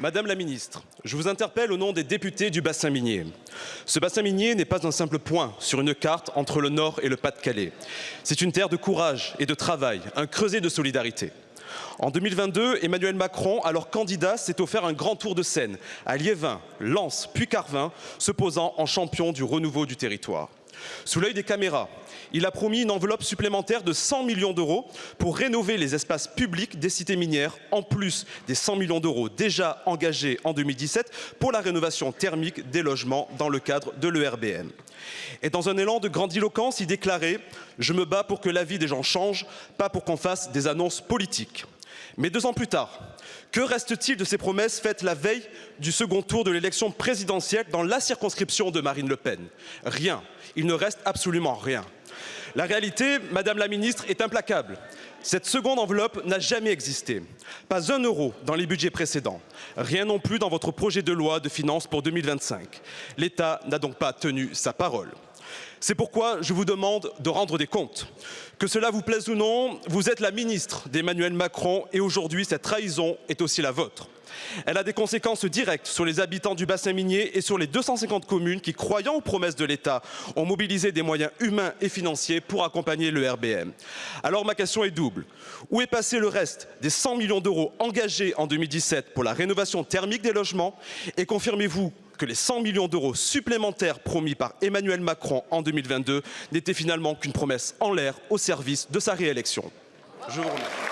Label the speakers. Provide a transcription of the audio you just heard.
Speaker 1: Madame la ministre, je vous interpelle au nom des députés du bassin minier. Ce bassin minier n'est pas un simple point sur une carte entre le Nord et le Pas-de-Calais. C'est une terre de courage et de travail, un creuset de solidarité. En 2022, Emmanuel Macron, alors candidat, s'est offert un grand tour de Seine à Liévin, Lens, puis Carvin, se posant en champion du renouveau du territoire. Sous l'œil des caméras, il a promis une enveloppe supplémentaire de 100 millions d'euros pour rénover les espaces publics des cités minières, en plus des 100 millions d'euros déjà engagés en 2017 pour la rénovation thermique des logements dans le cadre de l'ERBM. Et dans un élan de grandiloquence, il déclarait « Je me bats pour que la vie des gens change, pas pour qu'on fasse des annonces politiques ». Mais 2 ans plus tard, que reste-t-il de ces promesses faites la veille du second tour de l'élection présidentielle dans la circonscription de Marine Le Pen? Rien. Il ne reste absolument rien. La réalité, Madame la Ministre, est implacable. Cette seconde enveloppe n'a jamais existé. Pas 1 euro dans les budgets précédents. Rien non plus dans votre projet de loi de finances pour 2025. L'État n'a donc pas tenu sa parole. C'est pourquoi je vous demande de rendre des comptes. Que cela vous plaise ou non, vous êtes la ministre d'Emmanuel Macron et aujourd'hui, cette trahison est aussi la vôtre. Elle a des conséquences directes sur les habitants du bassin minier et sur les 250 communes qui, croyant aux promesses de l'État, ont mobilisé des moyens humains et financiers pour accompagner le RBM. Alors ma question est double. Où est passé le reste des 100 millions d'euros engagés en 2017 pour la rénovation thermique des logements? Et confirmez-vous que les 100 millions d'euros supplémentaires promis par Emmanuel Macron en 2022 n'étaient finalement qu'une promesse en l'air au service de sa réélection? Je vous remercie.